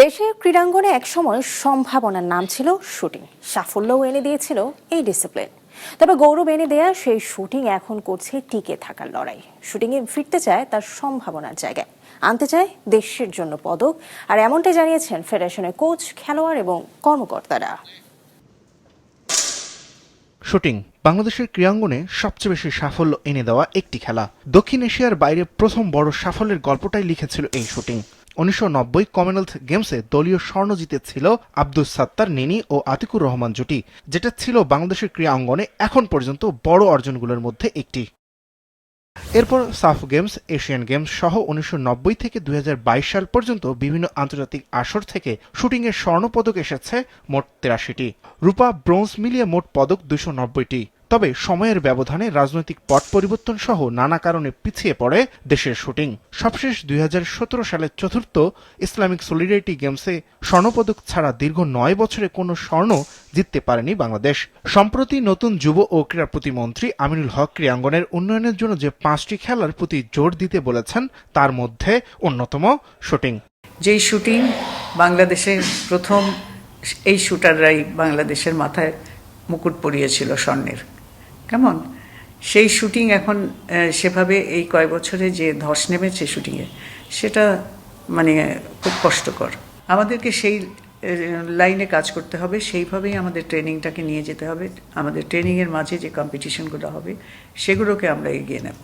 দেশের ক্রীড়াঙ্গনে একসময় সম্ভাবনার নাম ছিল শুটিং, সাফল্যও এনে দিয়েছিল এই ডিসিপ্লিন। তবে গৌরব এনে দেয়া সেই শুটিং এখন করছে টিকে থাকার লড়াই। শুটিংয়ে ফিরতে চায় তার সম্ভাবনার জায়গায়, আনতে চায় দেশের জন্য পদক, আর এমনটাই জানিয়েছেন ফেডারেশনের কোচ, খেলোয়াড় এবং কর্মকর্তারা। শুটিং বাংলাদেশের ক্রীড়াঙ্গনে সবচেয়ে বেশি সাফল্য এনে দেওয়া একটি খেলা। দক্ষিণ এশিয়ার বাইরে প্রথম বড় সাফল্যের গল্পটাই লিখেছিল এই শুটিং। 1990 কমনওয়েলথ গেমসে দলীয় স্বর্ণ জিতেছিল আব্দুস সাত্তার, নিনি ও আতিকুর রহমান জুটি, যেটা ছিল বাংলাদেশের ক্রীড়া অঙ্গনে এখন পর্যন্ত বড় অর্জনগুলোর মধ্যে একটি। এরপর সাফ গেমস, এশিয়ান গেমস সহ 1990 থেকে 2022 সাল পর্যন্ত বিভিন্ন আন্তর্জাতিক আসর থেকে শুটিংয়ের স্বর্ণপদক এসেছে মোট 83টি, রূপা ব্রোঞ্জ মিলিয়ে মোট পদক 290টি। তবে সময়ের ব্যবধানে রাজনৈতিক পট পরিবর্তন সহ নানা কারণে পিছিয়ে পড়ে দেশের শুটিং। সবশেষ 2017 সালের চতুর্থ ইসলামিক সলিডারিটি গেমসে স্বর্ণপদক ছাড়া দীর্ঘ 9 বছরে কোনো স্বর্ণ জিততে পারেনি বাংলাদেশ। সম্প্রতি নতুন যুব ও ক্রীড়া প্রতিমন্ত্রী আমিনুল হক ক্রীড়াঙ্গনের উন্নয়নের জন্য যে 5টি খেলার প্রতি জোর দিতে বলেছেন, তার মধ্যে অন্যতম শুটিং। যেই শুটিং বাংলাদেশের প্রথম, এই শুটাররাই বাংলাদেশের মাথায় মুকুট পরিয়েছিল স্বর্ণের, কেমন সেই শুটিং এখন সেভাবে এই কয়েক বছরে যে ধস নেমেছে শুটিংয়ে, সেটা মানে খুব কষ্টকর। আমাদেরকে সেই লাইনে কাজ করতে হবে, সেইভাবেই আমাদের ট্রেনিংটাকে নিয়ে যেতে হবে। আমাদের ট্রেনিংয়ের মাঝে যে কম্পিটিশনগুলো হবে সেগুলোকে আমরা এগিয়ে নেব।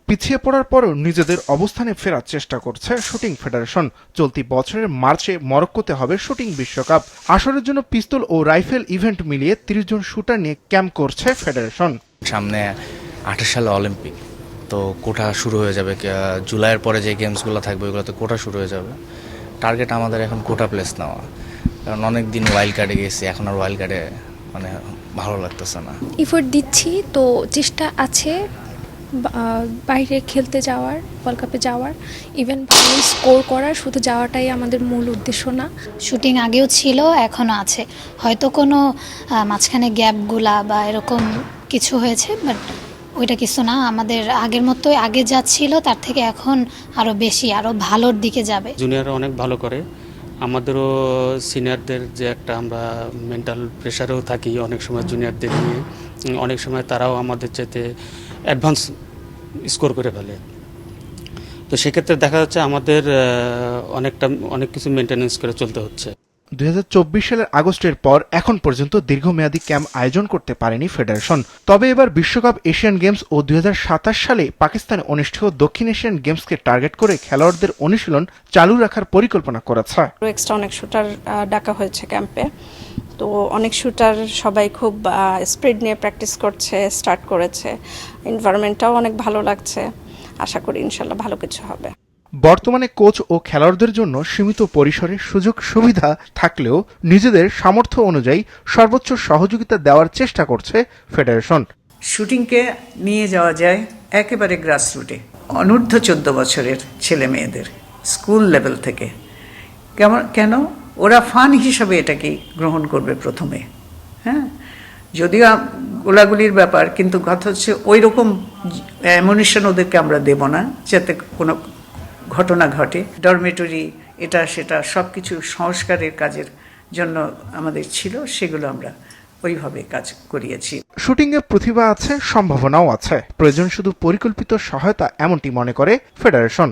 পিছিয়ে পড়ার পরও নিজেদের অবস্থানে ফেরার চেষ্টা করছে শুটিং ফেডারেশন। চলতি বছরের মার্চে মরক্কোতে হবে শুটিং বিশ্বকাপ। আসরের জন্য পিস্তল ও রাইফেল ইভেন্ট মিলিয়ে 30 জন শুটার নিয়ে ক্যাম্প করছে ফেডারেশন। সামনে 28 সালে অলিম্পিক, তো কোটা শুরু হয়ে যাবে। জুলাইয়ের পরে যে গেমসগুলো থাকবে ওইগুলোতে কোটা শুরু হয়ে যাবে। টার্গেট আমাদের এখন কোটা প্লেস নেওয়া, কারণ অনেক দিন ওয়াইল্ড কার্ডে গেছি, এখন আর ওয়াইল্ড কার্ডে মানে ভালো লাগতেছে না। এফোর্ট দিচ্ছি, তো চেষ্টা আছে বাইরে খেলতে যাওয়ার, ওয়ার্ল্ড কাপে যাওয়ার, ইভেন ভালো স্কোর করার। শুধু যাওয়াটাই আমাদের মূল উদ্দেশ্য না। শুটিং আগেও ছিল, এখনও আছে, হয়তো কোনো মাঝখানে গ্যাপগুলা বা এরকম কিছু হয়েছে, বাট ওইটা কিছু না। আমাদের আগের মতোই আগে যা ছিল তার থেকে এখন আরও বেশি, আরও ভালোর দিকে যাবে। জুনিয়ররা অনেক ভালো করে, আমাদেরও সিনিয়রদের যে একটা আমরা মেন্টাল প্রেশারেও থাকি অনেক সময় জুনিয়রদের নিয়ে, অনেক সময় তারাও আমাদের চাইতে অ্যাডভান্স স্কোর করে ফেলে। তো সেক্ষেত্রে দেখা যাচ্ছে আমাদের অনেক কিছু মেনটেন্যান্স করে চলতে হচ্ছে। 2024 সালের আগস্টের পর এখন পর্যন্ত দীর্ঘমেয়াদী ক্যাম্প আয়োজন করতে পারেনি ফেডারেশন। তবে এবার বিশ্বকাপ, এশিয়ান গেমস ও 2027 সালে পাকিস্তানে অনুষ্ঠেয় দক্ষিণ এশিয়ান গেমসকে টার্গেট করে খেলোয়াড়দের অনুশীলন চালু রাখার পরিকল্পনা করেছে। এক্সট্রা অনেক শুটার ডাকা হয়েছে ক্যাম্পে, তো অনেক শুটার সবাই খুব স্পিড নিয়ে প্র্যাকটিস করছে, স্টার্ট করেছে। এনভায়রনমেন্টটাও অনেক ভালো লাগছে, আশা করি ইনশাল্লাহ ভালো কিছু হবে। বর্তমানে কোচ ও খেলোয়াড়দের জন্য সীমিত পরিসরে সুযোগ সুবিধা থাকলেও নিজেদের সামর্থ্য অনুযায়ী সর্বোচ্চ সহযোগিতা দেওয়ার চেষ্টা করছে ফেডারেশন। শুটিংকে নিয়ে যাওয়া যায় একেবারে গ্রাসরুটে, অনূর্ধ্ব 14 বছরের ছেলে মেয়েদের স্কুল লেভেল থেকে। কেন ওরা ফান হিসাবে এটাকে গ্রহণ করবে প্রথমে, হ্যাঁ, যদিও গোলাগুলির ব্যাপার, কিন্তু কথা হচ্ছে ওই রকম অ্যামুনিশন ওদেরকে আমরা দেব না যাতে কোনো ঘটনা ঘটে। ডরমেটরি, এটা সেটা সব কিছু সংস্কারের কাজের জন্য আমাদের ছিল, সেগুলো আমরা ওইভাবে কাজ করিয়েছি। শুটিংয়ে প্রতিভা আছে, সম্ভাবনাও আছে, প্রয়োজন শুধু পরিকল্পিত সহায়তা, এমনটি মনে করে ফেডারেশন।